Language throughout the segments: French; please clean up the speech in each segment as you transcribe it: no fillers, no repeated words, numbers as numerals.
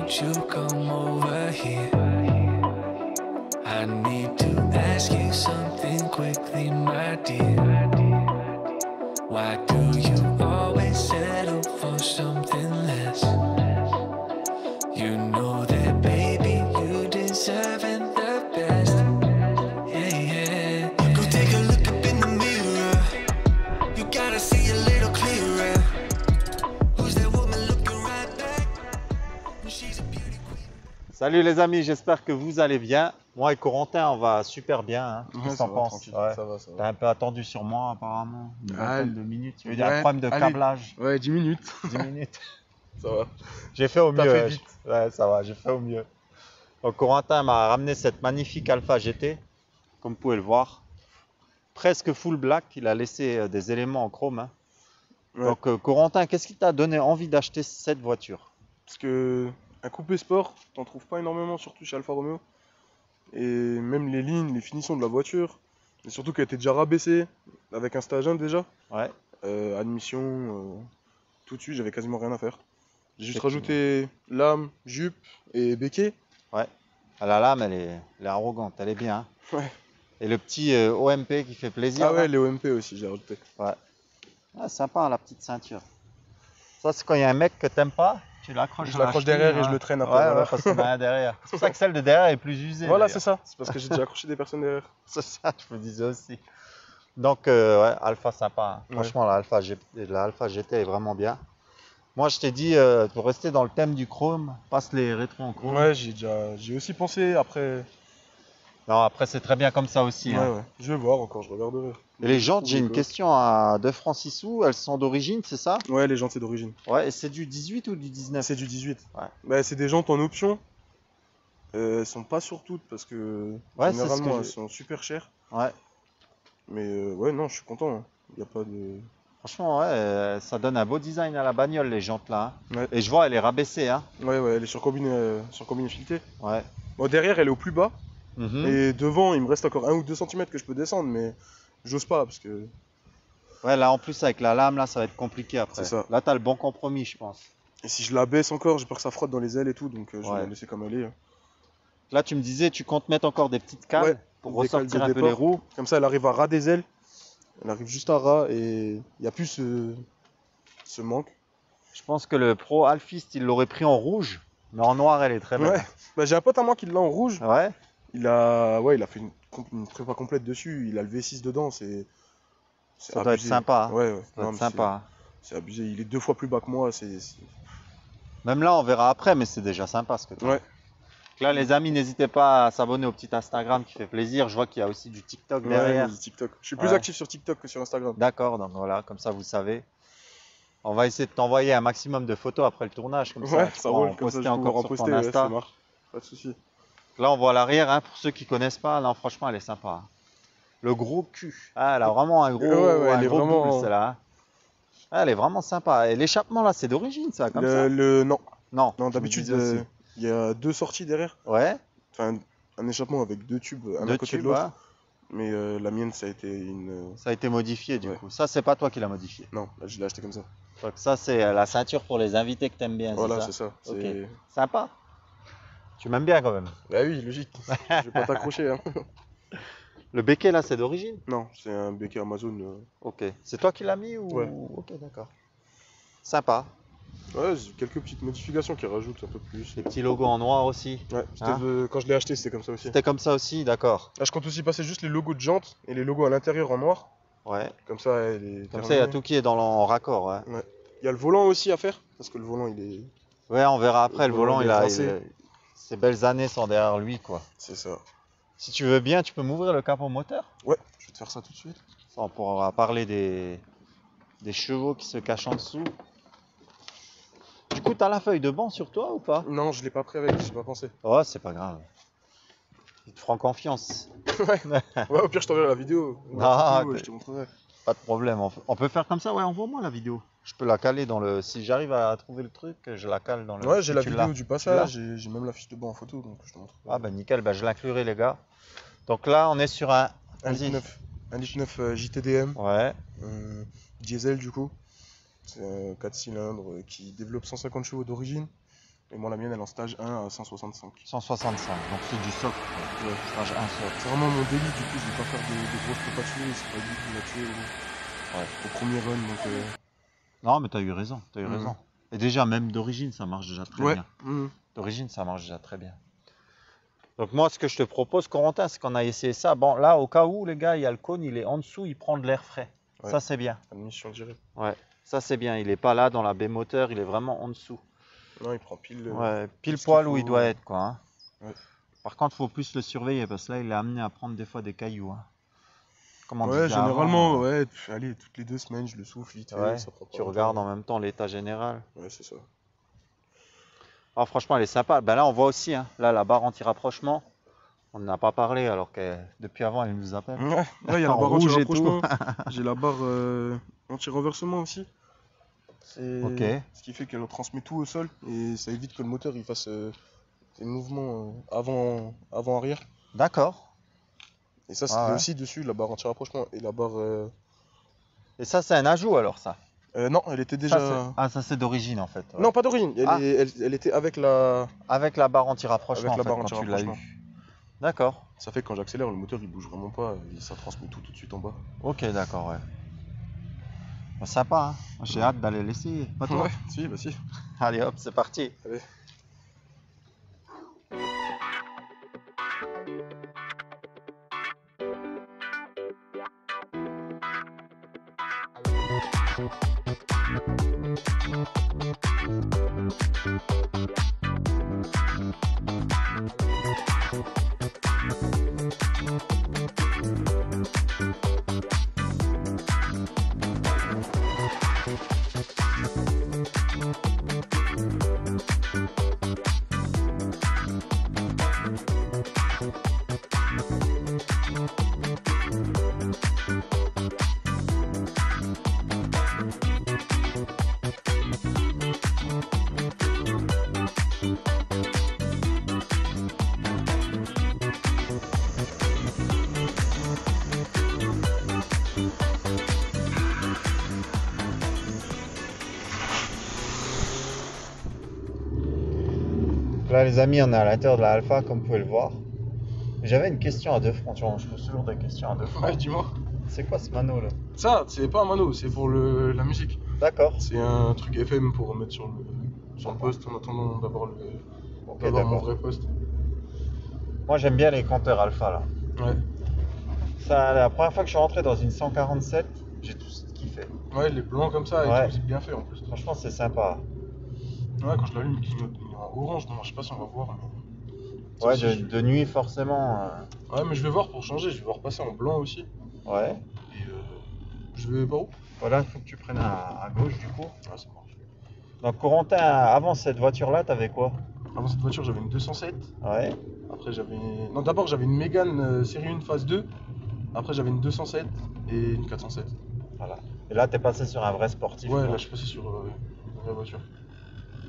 won't you come over here? I need to ask you something quickly, my dear. Why do you always settle for something less? You know that, baby, you deserving the best. Yeah, yeah. Go take a look up in the mirror. You gotta see a little clearer. Who's that woman looking right back? She's a beauty queen. Salut les amis, j'espère que vous allez bien. Moi et Corentin, on va super bien. Hein. Ouais, Qu'est-ce que ça t'en va, penses? tranquille, Ouais. ça va, ça va. T'as un peu attendu sur moi apparemment. Une vingtaine de minutes. Tu veux dire un Ouais, problème de allez. câblage? Ouais, 10 minutes. 10 minutes. Ça va. J'ai fait au T'as mieux. fait Ouais. vite. Ouais, ça va, j'ai fait au mieux. Donc Corentin m'a ramené cette magnifique Alpha GT, comme vous pouvez le voir. Presque full black, il a laissé des éléments en chrome. Hein. Ouais. Donc Corentin, qu'est-ce qui t'a donné envie d'acheter cette voiture? Parce que un coupé sport, t'en trouves pas énormément, surtout chez Alfa Romeo. Et même les lignes, les finitions de la voiture, et surtout qu'elle était déjà rabaissée avec un stage 1 déjà. Ouais. Admission, tout de suite, j'avais quasiment rien à faire. J'ai juste Effectivement. rajouté lame, jupe et béquet. Ouais. Ah, la lame, elle est arrogante, elle est bien. Hein. Ouais. Et le petit OMP qui fait plaisir. Ah ouais, là. les OMP aussi, j'ai rajouté. Ouais. Ah, sympa la petite ceinture. Ça, c'est quand il y a un mec que t'aimes pas, tu l'accroches. Je à la l'accroche cheville, derrière et hein. je le traîne Ouais, après. voilà. ouais, parce qu'il y en a un derrière. C'est pour ça que celle de derrière est plus usée. Voilà, d'ailleurs. c'est ça. C'est parce que j'ai déjà accroché des personnes derrière. C'est ça, je me disais aussi. Donc, ouais, Alpha sympa. Hein. Ouais. Franchement, la Alpha GT est vraiment bien. Moi, je t'ai dit, pour rester dans le thème du chrome, passe les rétros en chrome. Ouais, j'ai aussi pensé après. Non, après, c'est très bien comme ça aussi. Ouais, Hein. ouais. Je vais voir encore, je regarderai. Et les jantes, j'ai une D'accord. question à 2 francs 6 sous. Elles sont d'origine, c'est ça? Ouais, les jantes c'est d'origine. Ouais, et c'est du 18 ou du 19? C'est du 18. Ouais. Bah, c'est des jantes en option. Elles sont pas sur toutes parce que Ouais, c'est ce généralement que elles j'ai- sont super chères. Ouais. Mais ouais, non, je suis content. Hein. Y a pas de. Franchement, ouais, ça donne un beau design à la bagnole, les jantes là. Hein. Ouais. Et je vois, elle est rabaissée. Hein. Ouais, ouais, elle est sur combiné filetée. Ouais. Bon, derrière, elle est au plus bas. Mhm. Et devant, il me reste encore 1 ou 2 cm que je peux descendre, mais j'ose pas parce que. Ouais, là en plus, avec la lame, là, ça va être compliqué après. C'est ça. Là, t'as le bon compromis, je pense. Et si je la baisse encore, j'ai peur que ça frotte dans les ailes et tout, donc je vais Ouais. la laisser comme elle est. Hein. Là, tu me disais, tu comptes mettre encore des petites cales Ouais, pour des cales ressortir de un peu départ. les roues. Comme ça, elle arrive à ras des ailes. Elle arrive juste à ras et il n'y a plus ce manque. Je pense que le Pro Alphiste, il l'aurait pris en rouge, mais en noir, elle est très belle. Ouais. Bah, j'ai un pote à moi qui l'a en rouge. Ouais. Il a fait une prépa complète dessus. Il a le V6 dedans. C'est Ça doit être abusé. sympa. Hein. Ouais, ouais. Ça doit Non, être mais sympa. Hein. c'est abusé. Il est 2 fois plus bas que moi. Même là, on verra après, mais c'est déjà sympa ce que tu as. Ouais. Donc là, les amis, n'hésitez pas à s'abonner au petit Instagram qui fait plaisir. Je vois qu'il y a aussi du TikTok derrière. Ouais, TikTok. Je suis plus Ouais. actif sur TikTok que sur Instagram. D'accord, donc voilà, comme ça vous savez. On va essayer de t'envoyer un maximum de photos après le tournage, comme Ouais, tu ça pourras roule. en Comme ça, poster je pourrai encore en sur poster. ton Ouais, Insta. ça marche. Pas de souci. Là, on voit l'arrière, hein, pour ceux qui connaissent pas. Là, franchement, elle est sympa. Hein. Le gros cul. Ah, elle a vraiment un gros, Ouais, un elle est gros vraiment- boule, celle-là. Hein. Ah, elle est vraiment sympa. Et l'échappement, là, c'est d'origine, ça, comme ça? Non. Non, Non, je me d'habitude, disais aussi. il y a 2 sorties derrière. Ouais, Enfin, un échappement avec 2 tubes, un deux à côté tubes, de l'autre. ouais. Mais la mienne, ça a été une. Ça a été modifié, du Ouais. coup. Ça, c'est pas toi qui l'as modifié. Non, là, je l'ai acheté comme ça. Donc ça, c'est la ceinture pour les invités que t'aimes bien, Voilà, c'est c'est ça? ça. Ok. C'est- Sympa. Tu m'aimes bien, quand même. Bah oui, logique. Je vais pas t'accrocher. Hein. Le béquet, là, c'est d'origine? Non, c'est un béquet Amazon. Ok. C'est toi qui l'as mis ou... Ouais. Ok, d'accord. Sympa. Ouais, j'ai quelques petites modifications qui rajoutent un peu plus. Les petits logos en noir aussi. Ouais, Hein quand je l'ai acheté, c'était comme ça aussi. C'était comme ça aussi, d'accord. Là, je compte aussi passer juste les logos de jantes et les logos à l'intérieur en noir. Ouais. Comme ça, elle est Comme ça, il y a terminée. tout qui est en raccord. Ouais. Il y a le volant aussi à faire. Parce que le volant, il est. Ouais, on verra après. Le volant, il a rincé. ses belles années sont derrière lui, quoi. C'est ça. Si tu veux bien, tu peux m'ouvrir le capot moteur. Ouais, je vais te faire ça tout de suite. Ça, on pourra parler des chevaux qui se cachent en dessous. Du coup, t'as la feuille de banc sur toi ou pas? Non, je l'ai pas pris avec, j'ai pas pensé. Oh, c'est pas grave. Il te fera confiance. Ouais, au pire, je t'enverrai la vidéo. Ou Ah, la photo, t'es- je te montrerai. Pas de problème. On peut faire comme ça, ouais, envoie-moi la vidéo. Je peux la caler dans le. Si j'arrive à trouver le truc, je la cale dans le. Ouais, si j'ai la tu vidéo l'as. du passage, j'ai même la fiche de banc en photo, donc je te montre. Ah bah nickel, bah je l'inclurai les gars. Donc là on est sur un. Un Vas-y. litre 9, un litre 9 JTDM, Ouais, diesel du coup. C'est un 4 cylindres qui développe 150 chevaux d'origine. Et moi, la mienne, elle est en stage 1 à 165. 165, donc c'est du socle. Ouais. Stage 1 socle. C'est vraiment mon délit, du coup, je vais pas faire de grosses préparations, c'est pas lui qui va tuer au premier run, donc... Non, mais t'as eu raison, Mhm. raison. Et déjà, même d'origine, ça marche déjà très Ouais. bien. Mhm. D'origine, ça marche déjà très bien. Donc moi, ce que je te propose, Corentin, c'est qu'on a essayé ça. Bon, là, au cas où, les gars, il y a le cône, il est en dessous, il prend de l'air frais. Ouais. Ça, c'est bien. Admission directe. Ouais, ça, c'est bien. Il est pas là dans la baie moteur, il est vraiment en dessous. Non, il prend pile... Ouais, pile ce qu'il poil où il faut. doit être, quoi. Hein. Ouais. Par contre, faut plus le surveiller, parce que là, il est amené à prendre des fois des cailloux. Hein. Comme on Ouais, disait avant, généralement, ouais, allez, toutes les 2 semaines, je le souffle vite fait, ouais, ça prend pas tu longtemps. regardes en même temps l'état général. Ouais, c'est ça. Ah, franchement, elle est sympa. Ben là, on voit aussi, hein, là, la barre anti-rapprochement. On n'en a pas parlé alors que depuis avant, elle nous appelle. Ouais, là, il y a la En barre rouge et anti-rapprochement. J'ai la barre anti-renversement aussi. C'est Ok. ce qui fait qu'elle transmet tout au sol et ça évite que le moteur il fasse des mouvements avant-arrière. D'accord. Et ça, c'est Ah ouais. aussi dessus, la barre anti-rapprochement et la barre. Et ça, c'est un ajout alors, ça. Non, elle était déjà. Ça, c'est d'origine en fait. Ouais. Non, pas d'origine. Elle était avec la. Avec la barre anti-rapprochement Avec la en fait, barre quand tu l'as anti-rapprochement. eu. D'accord. Ça fait que quand j'accélère, le moteur il bouge vraiment pas, et ça transmet tout de suite en bas. Ok, d'accord, ouais. Bah, sympa, hein. J'ai hâte d'aller l'essayer. Pas toi? Ouais, si, bah si. Allez hop, c'est parti. Allez. Là les amis, on est à l'intérieur de la Alpha comme vous pouvez le voir. J'avais une question à deux francs, je pose toujours des questions à deux francs. Ouais, dis-moi. C'est quoi ce mano là? Ça, c'est pas un mano, c'est pour la musique. D'accord. C'est un truc FM pour remettre sur le poste en attendant d'avoir Ok, mon d'accord. vrai poste. Moi j'aime bien les compteurs Alpha là. Ouais. Ça, la première fois que je suis rentré dans une 147, j'ai tout kiffé. Ouais, les blancs comme ça, et Ouais. tout, c'est bien fait en plus. Franchement c'est sympa. Ouais, quand je l'allume, il clignote en orange, non, je sais pas si on va voir. Mais... Ouais, Ça aussi, de nuit forcément. Ouais, mais je vais voir pour changer, je vais voir passer en blanc aussi. Ouais. Et je vais par où? Voilà, il faut que tu prennes à gauche du coup. Ouais, ça marche. Donc Corentin, avant cette voiture là, t'avais quoi? Avant cette voiture, j'avais une 207. Ouais. Après, non, d'abord, j'avais une Mégane série 1 phase 2. Après, j'avais une 207 et une 407. Voilà. Et là t'es passé sur un vrai sportif. Ouais, quoi. là, je suis passé sur une vraie voiture.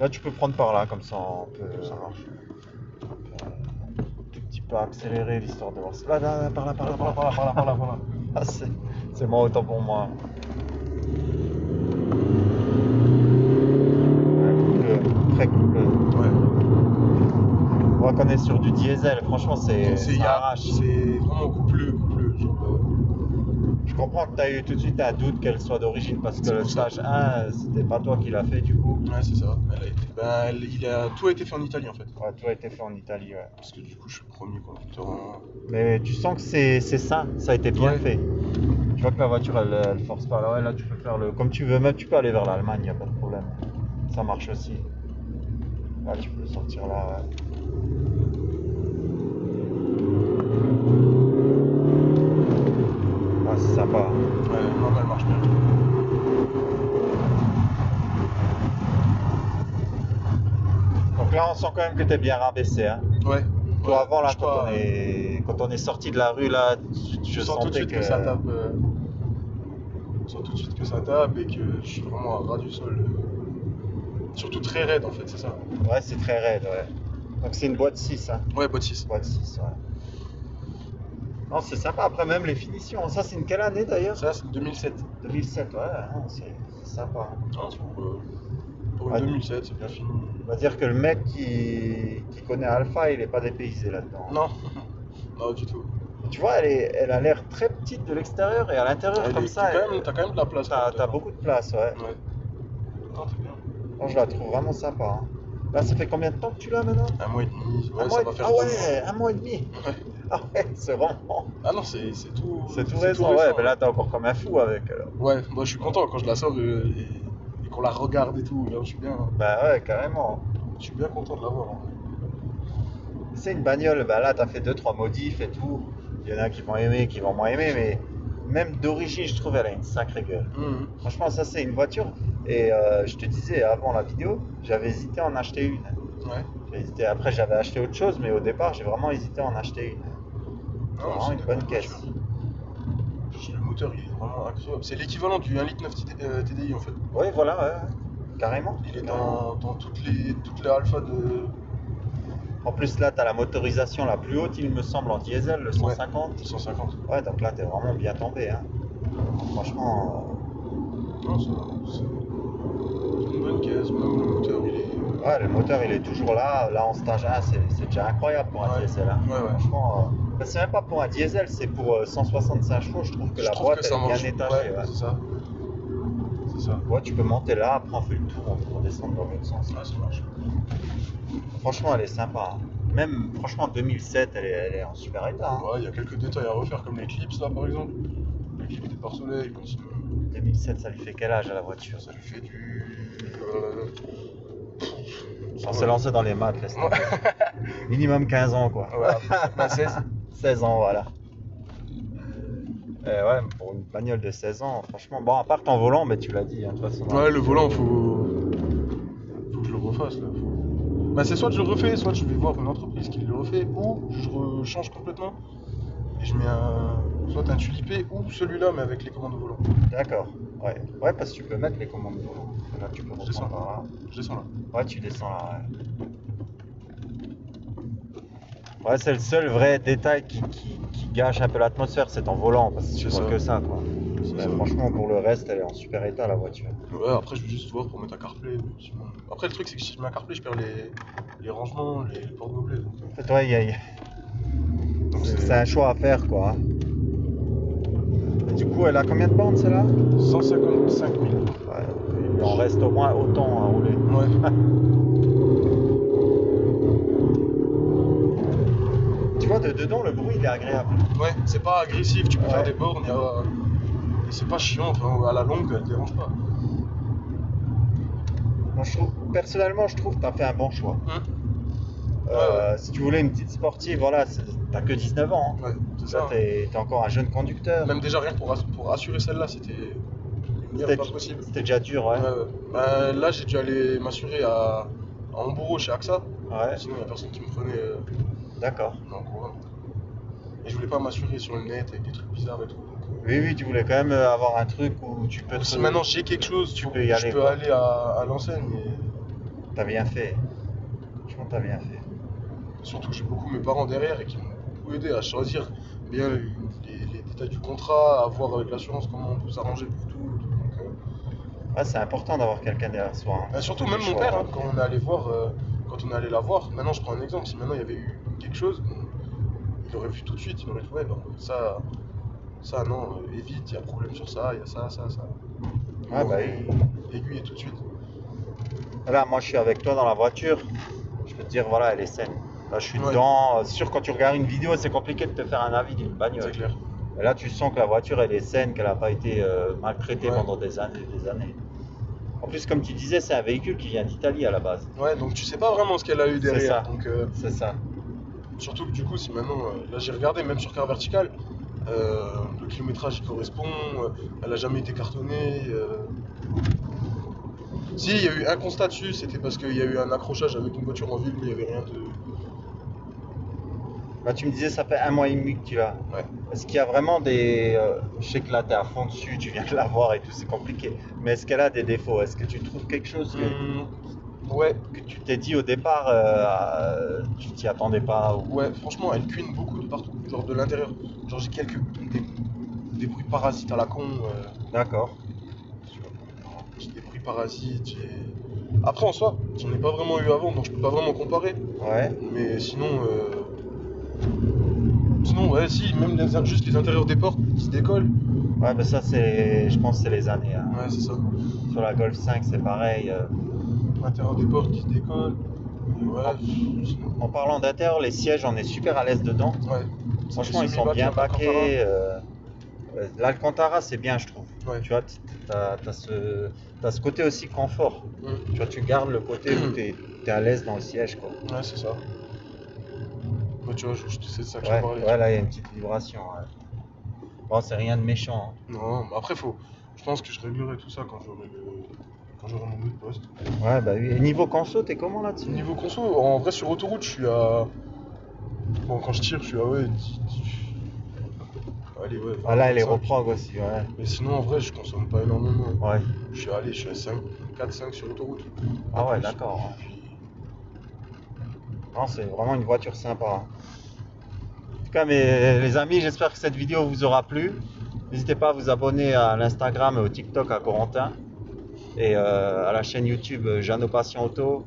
Là tu peux prendre par là, comme ça on peut. Ça marche. Un tout petit peu accélérer l'histoire de voir ça. Là, par là. Par là. Ah, c'est moi autant pour moi. Ouais, très cool. Ouais. On voit qu'on est sur du diesel, franchement ça arrache. C'est vraiment coupleux. Je comprends que tu as eu tout de suite un doute qu'elle soit d'origine parce que C'est le pour ça. stage 1, c'était pas toi qui l'as fait du coup. Ouais, c'est ça. Tout a été fait en Italie en fait. Ouais, tout a été fait en Italie, ouais. Parce que du coup, je suis le premier conducteur en. Mais tu sens que c'est ça a été bien Ouais. fait. Tu vois que la voiture elle force pas. Là, ouais, là tu peux faire comme tu veux, même tu peux aller vers l'Allemagne, y a pas de problème. Ça marche aussi. Là tu peux sortir là. Ouais. Ah, c'est sympa. Ouais, non, mais elle marche bien. Donc là on sent quand même que tu es bien rabaissé. Hein. Ouais. Toi Ouais, avant là, je sais pas, quand on est sorti de la rue là, je sens tout de suite que ça tape. Je sens tout de suite que ça tape et que je suis vraiment à ras du sol. Surtout très raide en fait, c'est ça. Ouais, c'est très raide, ouais. Donc c'est une boîte 6, hein. Ouais, boîte 6. Boîte 6, ouais. Non, c'est sympa. Après, même les finitions. Ça, c'est une quelle année d'ailleurs? Ça, c'est 2007. 2007, ouais, non, c'est sympa. Ah, c'est pour, Pour une Ouais. 2007, c'est bien fini. On va dire que le mec qui connaît Alpha, il est pas dépaysé là-dedans. Non, non, du tout. Tu vois, elle a l'air très petite de l'extérieur et à l'intérieur, Elle comme est- ça, t'as quand même de la place. t'as quand même, beaucoup de place, ouais. Ouais. Non, t'es bien. Moi, je la trouve vraiment sympa. Hein. Là, ça fait combien de temps que tu l'as maintenant? 1 mois et demi. Ouais, Un ça mois va et- faire Ah 2 mois. ouais, 1 mois et demi. Ouais. Ah ouais, c'est vraiment. Ah non, c'est tout. C'est tout récent, ouais. Mais là, t'es encore comme un fou avec. Alors. Ouais, moi je suis content quand je la sors et qu'on la regarde et tout. Là, Bah ouais, carrément. je suis bien content de l'avoir. Hein. C'est une bagnole, bah là, t'as fait 2-3 modifs et tout. Il y en a qui vont aimer, qui vont moins aimer, mais même d'origine, je trouve, elle a une sacrée gueule. Franchement, ça, c'est une voiture. Et je te disais avant la vidéo, j'avais hésité à en acheter une. Ouais. J'ai hésité. Après, j'avais acheté autre chose, mais au départ, j'ai vraiment hésité à en acheter une. C'est Non, vraiment c'est une des bonne bonnes caisse. voitures. Le moteur il est vraiment incroyable. C'est l'équivalent du 1,9 litre TDI en fait. Oui, voilà, ouais, ouais. Carrément. Il est Carrément. dans toutes les alphas de. En plus, là, tu as la motorisation la plus haute, il me semble, en diesel, le 150. 150. Ouais, donc là, tu es vraiment bien tombé. Hein. Franchement, Non, c'est une bonne caisse. Même le moteur il est. ouais, le moteur, il est toujours là. Là, en stage 1, c'est déjà incroyable pour un Ouais. diesel. Hein. Ouais. Franchement, bah, c'est même pas pour un diesel, c'est pour 165 chevaux. Je trouve que la boîte, elle est bien étagée. Ouais. C'est ça. C'est ça. Ouais, tu peux monter là, après on fait le tour, on peut redescendre dans l'autre sens. Ah, ça marche. Franchement, elle est sympa. Hein. Même, franchement, 2007, elle est en super état. Hein. Ouais, il y a quelques détails à refaire comme les clips là par exemple. Les clips des pare-soleil, continue. 2007, ça lui fait quel âge à la voiture? Ça lui fait du. On s'est lancé dans les maths, laisse tomber. Minimum 15 ans, quoi. Ouais, 16. 16 ans, voilà. Ouais, pour une bagnole de 16 ans, franchement, bon, à part ton volant, mais tu l'as dit, hein, de toute façon. Ouais, le volant, faut que je le refasse là. Bah, c'est soit je le refais, soit je vais voir une entreprise qui le refait, ou je change complètement et je mets soit un tulipé ou celui-là, mais avec les commandes au volant. D'accord, ouais. Ouais, parce que tu peux mettre les commandes de volant. Là, tu peux Je descends. reprendre par là. Je descends là. Ouais, tu descends là, ouais. Ouais, c'est le seul vrai détail qui gâche un peu l'atmosphère, c'est ton volant, parce que tu C'est vois ça. que ça, quoi. C'est Mais ça. franchement, pour le reste, elle est en super état, la voiture. Ouais, après je vais juste voir pour mettre un CarPlay. Sinon... Après le truc c'est que si je mets un CarPlay, je perds les rangements, les portes gobelets. En fait, ouais, c'est un choix à faire, quoi. Hein. Et du coup, elle a combien de bornes, celle-là? 155 000. Ouais, il en reste au moins autant à rouler. Ouais. Tu vois, dedans, le bruit, il est agréable. Ouais, c'est pas agressif, tu peux Ouais. faire des bornes, et c'est pas chiant, enfin, à la longue, elle dérange pas. Moi, personnellement, je trouve que tu as fait un bon choix. Ouais. Si tu voulais une petite sportive, voilà, t'as que 19 ans. Hein. Ouais, c'est Là, ça. t'es encore un jeune conducteur. Même déjà rien que pour assurer celle-là, c'était une merde pas possible. C'était déjà dur, ouais. Bah, là, j'ai dû aller m'assurer à Hambourg chez AXA. Ouais, Sinon, il n'y a personne qui me prenait d'accord. en courant. Et je voulais pas m'assurer sur le net avec des trucs bizarres et tout. Donc, Oui, tu voulais quand même avoir un truc où tu peux si maintenant j'ai quelque chose, tu peux y aller, je peux quoi. aller à l'enseigne. Et... T'as bien fait. Franchement, t'as bien fait. Surtout que j'ai beaucoup mes parents derrière et qui m'ont beaucoup aidé à choisir bien les détails du contrat, à voir avec l'assurance comment on peut s'arranger pour tout. Donc, Ouais, c'est important d'avoir quelqu'un derrière soi. Hein. surtout même mon père, hein, quand on est allé voir, quand on est allé la voir, maintenant je prends un exemple, si maintenant il y avait eu quelque chose, il aurait vu tout de suite, il aurait dit ouais, ben, ça non, évite, il y a problème sur ça, il y a ça. Ouais, bah, Aiguille tout de suite. là, moi, je suis avec toi dans la voiture. Je peux te dire, voilà, elle est saine. Là, je suis Ouais. dedans. C'est sûr, quand tu regardes une vidéo, c'est compliqué de te faire un avis d'une C'est bagnole. clair. Et là, tu sens que la voiture, elle est saine, qu'elle n'a pas été maltraitée Ouais. pendant des années et des années. En plus, comme tu disais, c'est un véhicule qui vient d'Italie à la base. Ouais, donc tu sais pas vraiment ce qu'elle a eu derrière. ça. Donc, C'est ça. surtout que du coup, si maintenant, là j'ai regardé, même sur Car Vertical, le kilométrage il correspond, elle a jamais été cartonnée. Si, il y a eu un constat dessus, c'était parce qu'il y a eu un accrochage avec une voiture en ville, mais il n'y avait rien de. Bah, tu me disais, ça fait 1 mois et demi que tu l'as. Ouais. Est-ce qu'il y a vraiment des. Je sais que là, tu es à fond dessus, tu viens de la voir et tout, c'est compliqué. Mais est-ce qu'elle a des défauts? Est-ce que tu trouves quelque chose Ouais, que tu t'es dit au départ, tu t'y attendais pas ou... ouais, franchement, elle cuine beaucoup de partout, genre de l'intérieur. Genre j'ai des bruits parasites à la con. D'accord. J'ai des bruits parasites, Après, en soi, j'en ai pas vraiment eu avant, donc je peux pas vraiment comparer. Ouais. Mais sinon, ouais, si, même juste les intérieurs des portes qui se décollent. Ouais, mais ça, je pense que c'est les années. Hein. Ouais, c'est ça. Sur la Golf 5, c'est pareil. L'intérieur des portes qui se décollent. Et ouais, sinon. En parlant d'intérieur, les sièges, on est super à l'aise dedans. Ouais. Franchement, ils sont bien baqués. L'Alcantara, c'est bien, je trouve. Ouais. Tu vois, t'as ce côté aussi confort. Tu vois, tu gardes le côté où t'es à l'aise dans le siège, quoi. Ouais, c'est ça. Bah, tu vois, c'est de ça que je Ouais, parlais. ouais, là, il y a une petite vibration. Ouais. Bon, c'est rien de méchant. Hein. Non, mais après, je pense que je réglerai tout ça quand j'aurai mon autre poste. Ouais, bah oui. Et niveau conso, t'es comment là-dessus? Niveau conso, en vrai, sur autoroute, je suis à. Bon, quand je tire, je suis à, ouais, 10. Allez, ouais. Ah là, elle est 25. reprog aussi, ouais. Mais sinon, en vrai, je consomme pas énormément. Ouais. Je suis à 5, 4-5 sur l'autoroute. Ah ouais, d'accord. Non, c'est vraiment une voiture sympa. Hein. En tout cas, les amis, j'espère que cette vidéo vous aura plu. N'hésitez pas à vous abonner à l'Instagram et au TikTok à Corentin. Et à la chaîne YouTube Jeannot Passion Auto.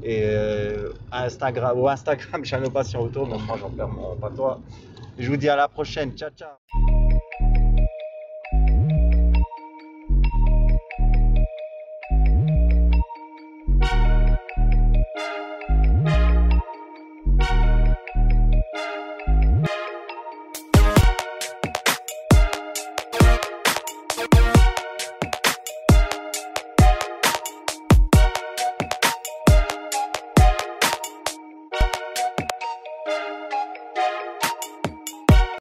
Et Instagram Jeannot Passion Auto. Mais moi, j'en perds mon patois. Je vous dis à la prochaine. Ciao, ciao.